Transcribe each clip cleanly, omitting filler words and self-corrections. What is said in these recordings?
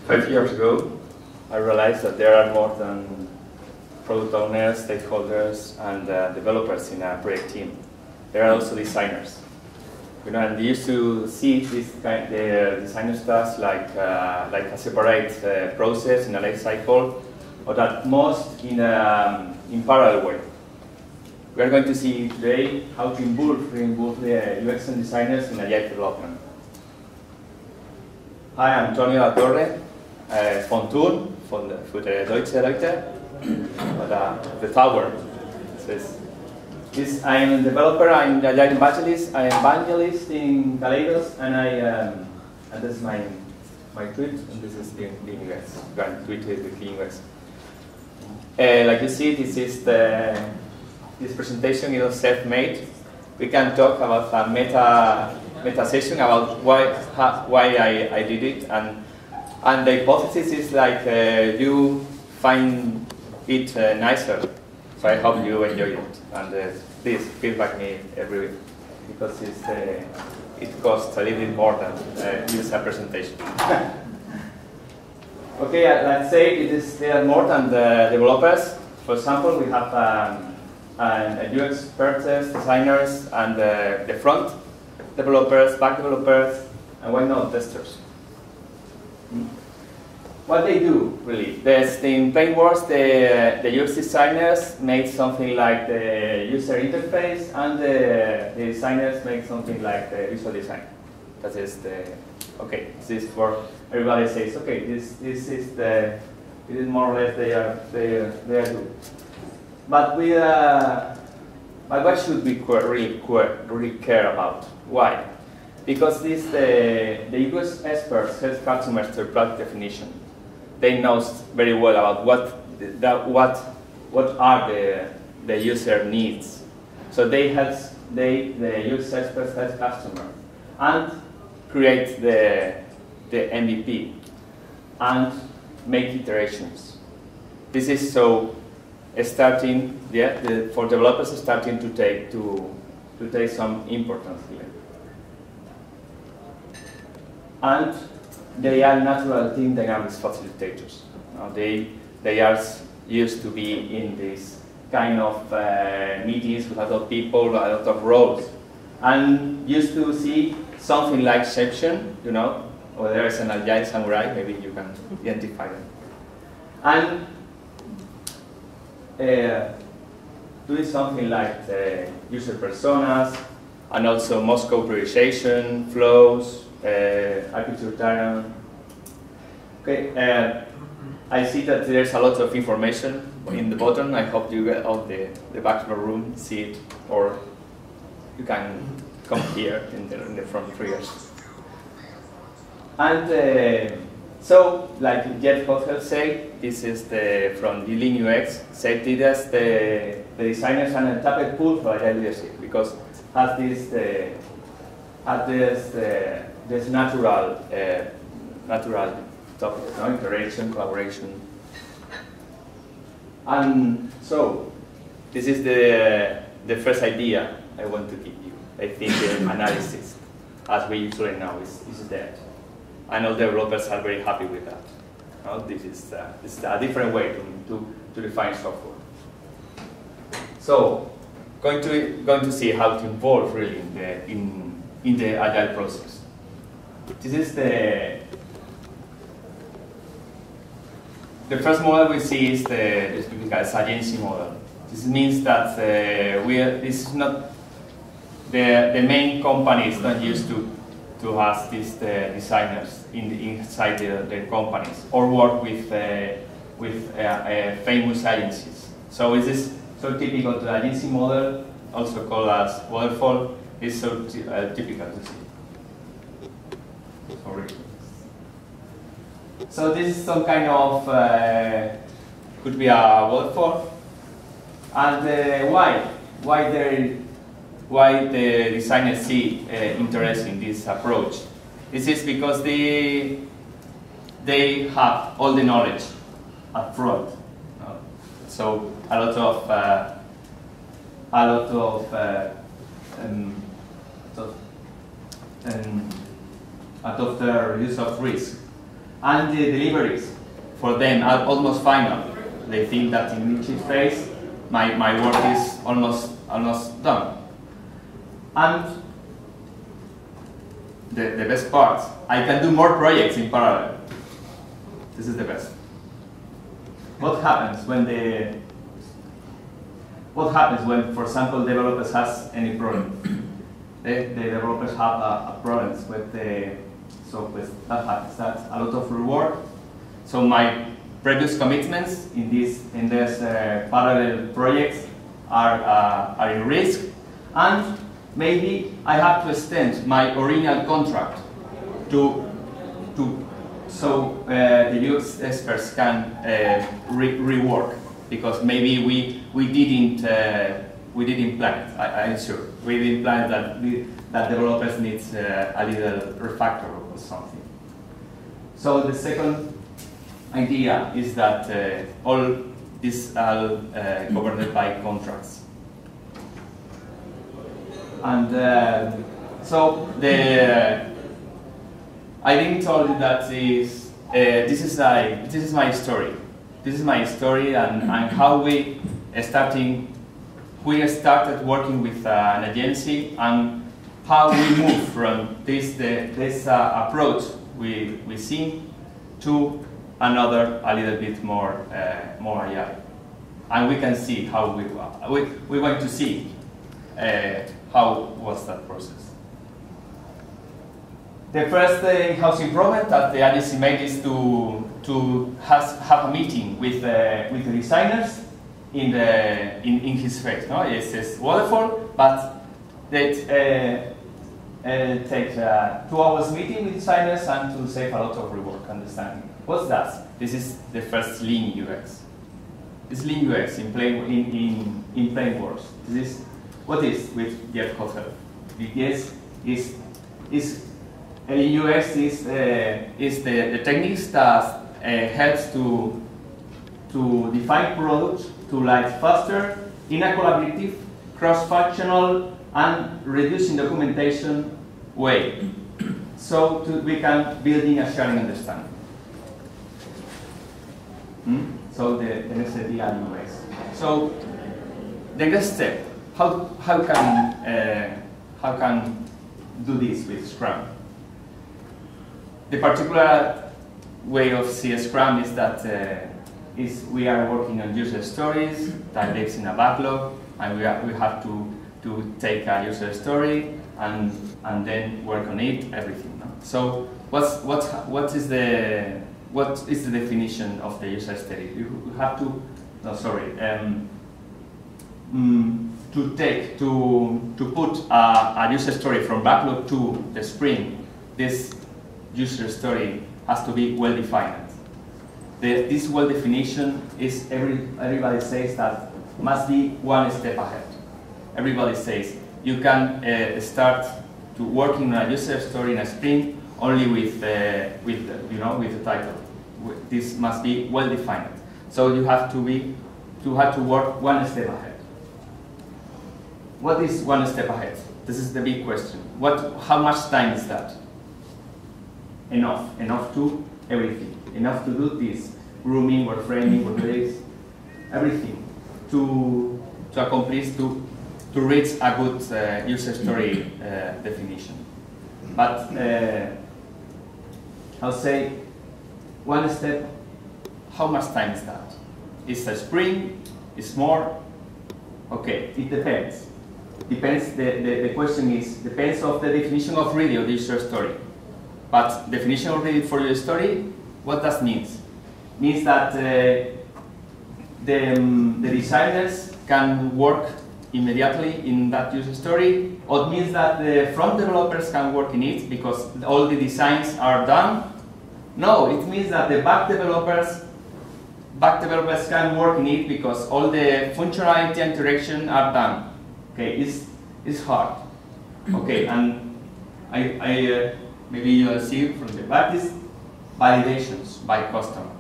5 years ago, I realized that there are more than product owners, stakeholders, and developers in a project team. There are also designers. You know, and they used to see this the designer's task like a separate process in a life cycle, or at most in parallel way. We are going to see today how to involve the UX and designers in Agile development. Hi, I'm Antonio La Torre, von Thun, für die Deutsche Leute, the tower. I'm a developer, I'm an Agile evangelist in Kaleidos, and this is my tweet, and this is the UX. You can tweet it with the UX. Like you see, this is this presentation is self-made. We can talk about a meta session about why I did it, and the hypothesis is like you find it nicer. So I hope you enjoy it, and please feedback me every week, because it costs a little bit more than use a presentation. Okay, let's say there are more than the developers. For example, we have a UX experts, designers, and the front developers, back developers, and why not testers? What they do, really? In plain words, the UX designers make something like the user interface, and the designers make something like the visual design. That is okay. This is for everybody says, okay, this is more or less they are doing. But what should we really care about? Why? Because the UX experts help customers to product definition. They know very well about what are the user needs. So the UX experts help customers and create the MVP and make iterations. This is so starting, for developers starting to take some importance here. And they are natural team dynamics facilitators. They are used to be in this kind of meetings with a lot of people, a lot of roles, and used to see something like Sheption, you know, or there is an Agile samurai, maybe you can identify them. And doing something like user personas, and also Moscow prioritization, flows, architecture diagram. Okay, I see that there's a lot of information in the bottom. I hope you get out the back of the room, see it, or you can come here in the front triers. And so, like Jeff Hotel said, this is from the Lean UX. Said the designers and a tapped pool for Agile leadership, because has this natural topic, no? Interaction, collaboration. And so, this is the first idea I want to give you. I think the analysis, as we usually know, is dead. I know developers are very happy with that. No? This is a different way to define software. So, going to see how to involve really in the Agile process. This is the first model we see is the typical agency model. This means that this is not the main companies don't used to have these designers inside their companies, or work with famous agencies. So it is so typical to the agency model, also called as waterfall. Is so typical to see. Sorry. So this is some kind of could be a waterfall, and why the designers see interest in this approach. This is because they have all the knowledge up front. So a lot of their use of risk. And the deliveries for them are almost final. They think that in each phase, my work is almost done. And the best part, I can do more projects in parallel. This is the best. What happens when, for example, developers has any problem? The developers have a problems with that happens. That's a lot of rework. So my previous commitments in these parallel projects are in risk, and maybe I have to extend my original contract so the UX experts can rework, because maybe we didn't plan it. I'm sure we didn't plan that developers need a little refactor or something. So the second idea is that all these are governed by contracts. And so I didn't tell you that this is my story. This is my story and how we started working with an agency, and how we moved from this approach we see to another a little bit more agile. And we can see how we want to see how was that process. The first in-house improvement that the agency made is to have a meeting with the designers in his phase. No, it says waterfall, but that takes 2 hours meeting with designers and to save a lot of rework understanding. What's that? This is the first lean UX. It's lean UX in plain words. This is what is with Jeff Kotter. Yes, is UX is the techniques that helps to define products to life faster in a collaborative, cross-functional, and reducing documentation way, so we can build in a sharing understanding. So the next idea in UX. So the next step, how can do this with Scrum? The particular way of see Scrum is that we are working on user stories that lives in a backlog, and we have to take a user story and then work on it, everything. No? So what is the definition of the user story? You have to to put a user story from backlog to the sprint. This user story has to be well defined. This well definition is everybody says that must be one step ahead. Everybody says you can start to working on a user story in a sprint only with the title. This must be well defined. So you have to work one step ahead. What is one step ahead? This is the big question. How much time is that? Enough to everything. Enough to do this grooming, word framing, word lyrics, everything to accomplish to reach a good user story definition. But I'll say one step. How much time is that? Is a sprint? Is more? Okay, it depends. Depends. The question is depends of the definition of ready of the user story. But definition of ready for your story, what does means? Means that the designers can work immediately in that user story, or it means that the front developers can work in it because all the designs are done. No, it means that the back developers can work in it because all the functionality and interaction are done. Okay, it's hard. Okay, and I maybe you'll see from the back is validations by customer.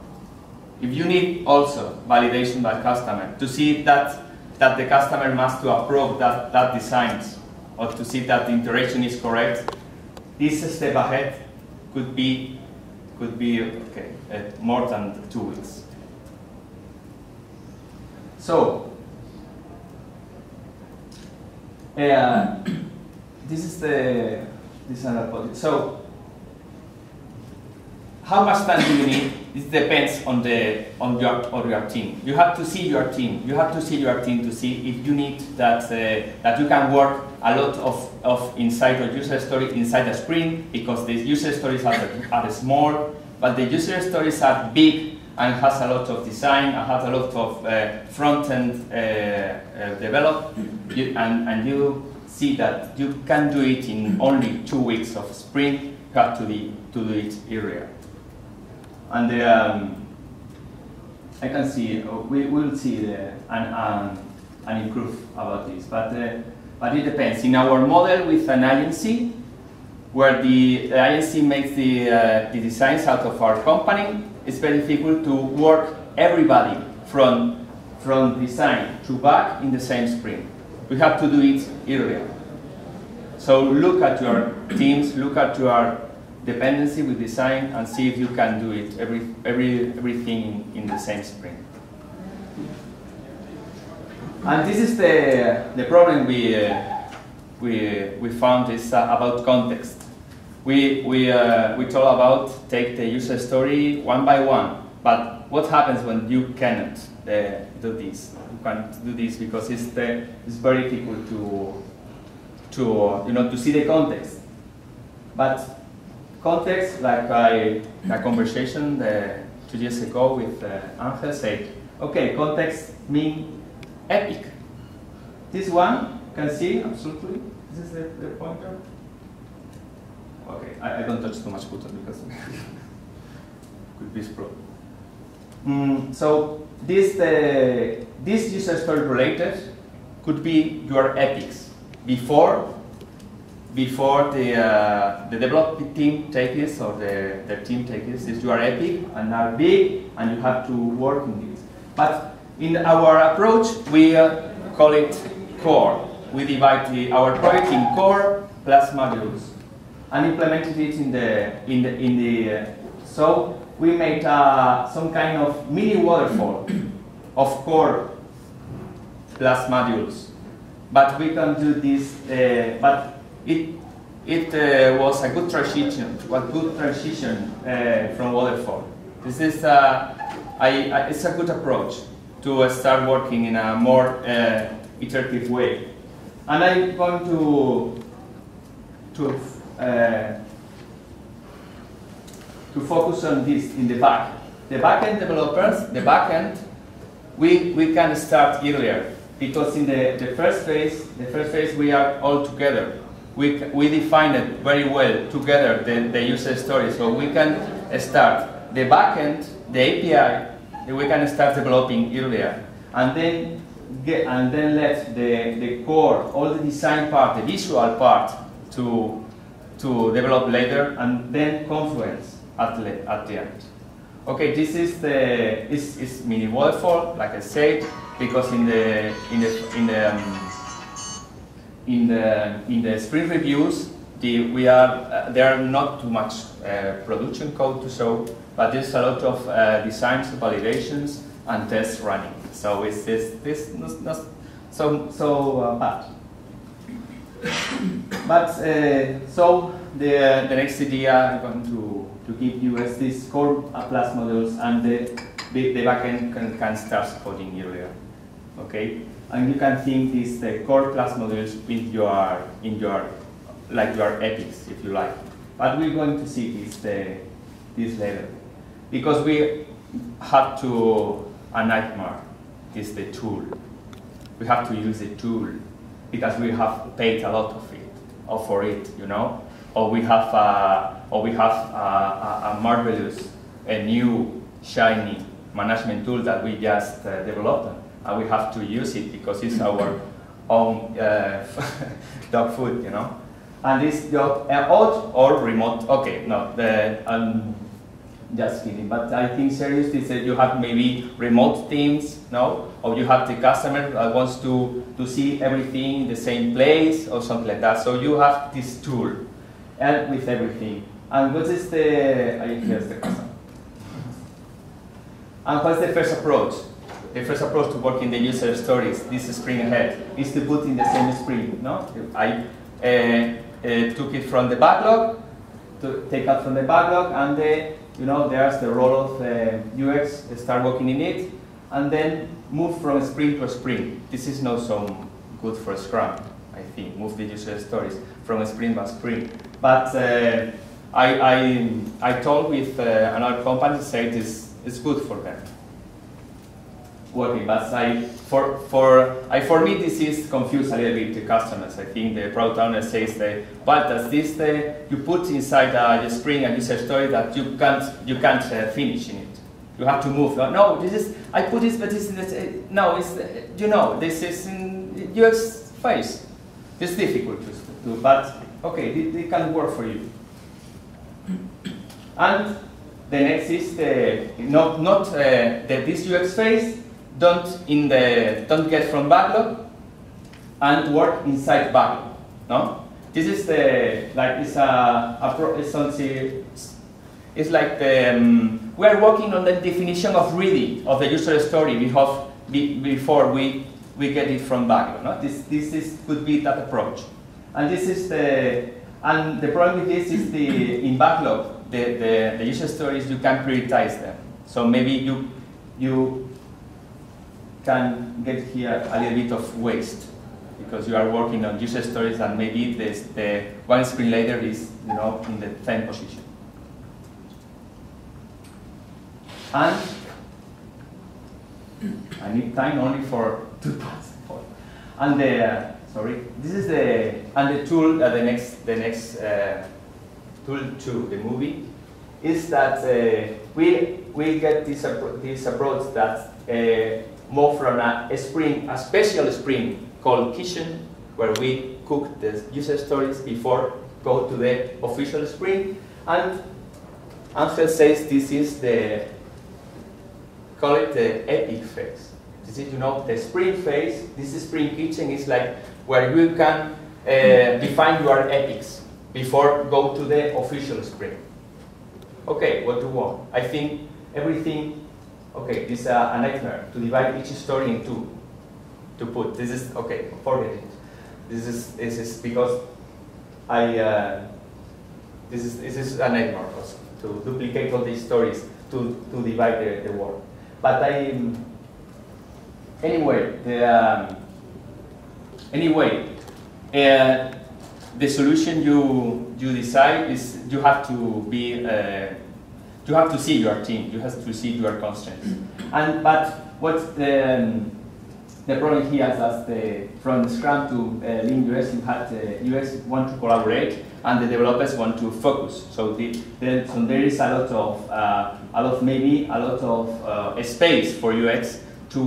If you need also validation by customer to see that the customer must to approve that designs, or to see that the interaction is correct, this step ahead could be okay, more than 2 weeks. So this is another point. So how much time do you need? It depends on your team. You have to see your team. You have to see your team to see if you need that you can work a lot of inside a user story inside a sprint, because the user stories are small, but the user stories are big and has a lot of design and has a lot of front end developed, and you see that you can do it in only 2 weeks of sprint. You have to do it earlier. And I can see, we will see an improve about this, but it depends. In our model with an agency, where the agency makes the designs out of our company, it's very difficult to work everybody from design to back in the same sprint. We have to do it earlier. So look at your teams, look at your dependency with design, and see if you can do it everything in the same sprint. And this is the problem we found is about context. We talk about take the user story one by one, but what happens when you cannot do this? You can't do this because it's very difficult to see the context. But context, like a conversation 2 years ago with Angel said, okay, context means epic. This one, you can see, absolutely, this is the pointer. Okay, I don't touch too much button because could be scrolled. So this user story related could be your epics before the development team takes this, or the team takes this. Is your epic and are big, and you have to work in this. But in our approach, we call it core. We divide our project in core plus modules, and implemented it in the. So we made some kind of mini waterfall of core plus modules. But we can do this. But it was a good transition. From waterfall. This is it's a good approach to start working in a more iterative way. And I'm going to focus on this in the back. The backend developers, we can start earlier, because in the first phase we are all together. We define it very well together, the user story, so we can start the backend, the API, we can start developing earlier, and then let the core, all the design part, the visual part, to develop later, and then Confluence at the end. Okay, this is is mini waterfall, like I said, because in the sprint reviews, there are not too much production code to show, but there's a lot of designs, validations, and tests running. So it's this not so bad. But so the next idea I'm going to give you is this core plus modules, and the backend can start supporting earlier. Okay, and you can think this the core plus modules with your epics, if you like. But we're going to see this later, because we have a nightmare. Is the tool. We have to use the tool because we have paid a lot of it, or for it, you know. Or we have a marvelous, a new, shiny management tool that we just developed, and we have to use it because it's our own dog food, you know. And this job out or remote. Okay, no, just kidding. But I think seriously, that you have maybe remote teams, no, or you have the customer that wants to see everything in the same place or something like that. So you have this tool, and with everything And what is here's the question. And what's the first approach? The first approach to working the user stories, this sprint ahead, is to put in the same sprint. No, I took it from the backlog, to take out from the backlog, and there's the role of UX. Start working in it, and then move from sprint to sprint. This is not so good for Scrum, I think. Move the user stories from sprint by sprint. But I talked with another company, said it's good for them. Working, but for me this is confused a little bit to customers. I think the product owner says that, but does this you put inside a sprint a user story that you can't finish in it. You have to move. No, this is I put this, but this is no. It's this is in UX phase. It's difficult to do, but okay, it can work for you. And the next is this UX phase. Don't get from backlog and work inside backlog. No, this is it's like we are working on the definition of reading of the user story before we get it from backlog. No, this could be that approach, and this is the problem with this is in backlog the user stories you can prioritize them. So maybe you can get here a little bit of waste because you are working on user stories and maybe the one sprint later is in the same position. And I need time only for 2 parts. And this is the tool. The next tool to the movie is that we get this approach that. Move from a special sprint called kitchen, where we cook the user stories before go to the official sprint. And Angel says this is call it the epic phase. This is the sprint phase. This sprint kitchen is like where you can define your epics before go to the official sprint. Okay, what do you want? I think everything. Okay, this is a nightmare to divide each story in two. To put this is okay. Forget it. This is because this is a nightmare also to duplicate all these stories to divide the work. But the solution you decide is you have to be. You have to see your team. You have to see your constraints. But what's the problem here is that from Scrum to Lean UX, you had UX want to collaborate and the developers want to focus. So there is a lot of space for UX to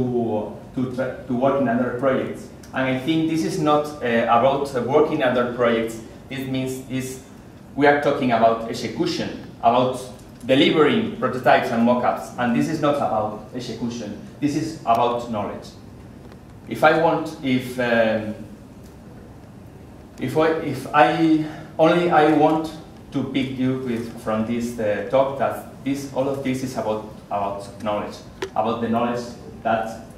work in other projects. And I think this is not about working in other projects. This means we are talking about execution, about delivering prototypes and mockups, and this is not about execution. This is about knowledge. If I want to pick you from this talk that all of this is about knowledge, about the knowledge that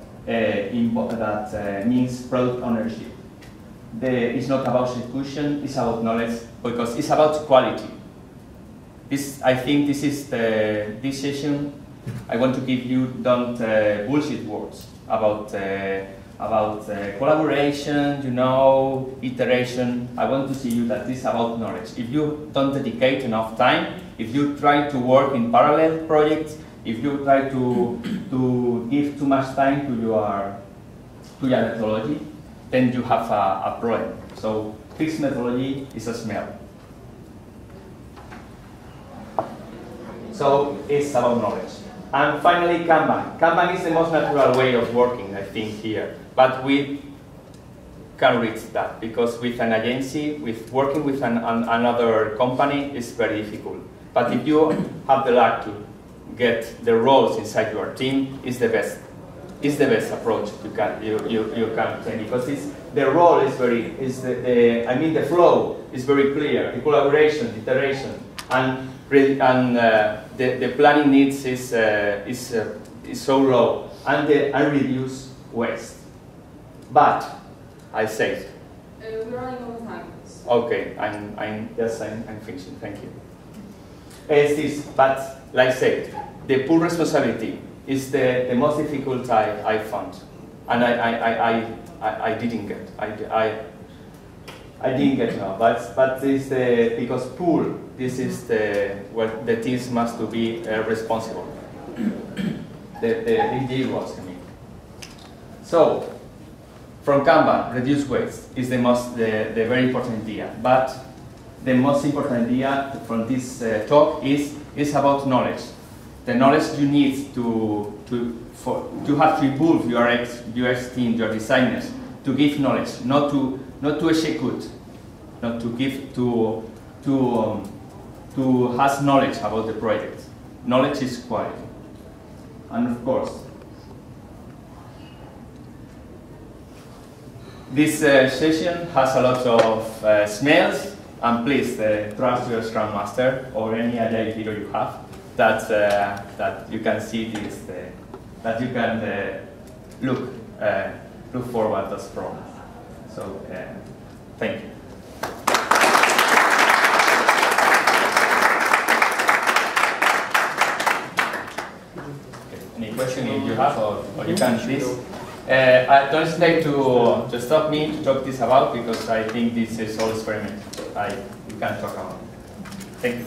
means product ownership. It's not about execution. It's about knowledge because it's about quality. I think this is this session. I want to give you don't bullshit words about collaboration, iteration. I want to see you that this is about knowledge. If you don't dedicate enough time, if you try to work in parallel projects, if you try to give too much time to your methodology, then you have a problem. So fixed methodology is a smell. So it's about knowledge. And finally, Kanban. Kanban is the most natural way of working, I think, here. But we can reach that because with an agency, working with another company is very difficult. But if you have the luck to get the roles inside your team, it's the best. It's the best approach you can take because the role is the flow is very clear. The collaboration, the iteration, And the planning needs is so low, and reduce waste. But I said, we're running over time. okay, I'm finishing. Thank you. It's this, but like I said, the pool responsibility is the most difficult I found, and I didn't get. I didn't get now, but this because pool, this is the teams must to be responsible. the individuals, I mean. So from Kanban, reduce waste is the very important idea. But the most important idea from this talk is about knowledge. The knowledge you need to have to involve your UX team, your designers, to give knowledge, not to execute, not to give to has knowledge about the project. Knowledge is quality, and of course, this session has a lot of smells, and please trust your Scrum Master or any Agile leader you have that you can see this, that you can look forward to this problem. So thank you. Any question if you have, or you can please. Don't hesitate to stop me to talk this about, because I think this is all experiment you can talk about. Thank you.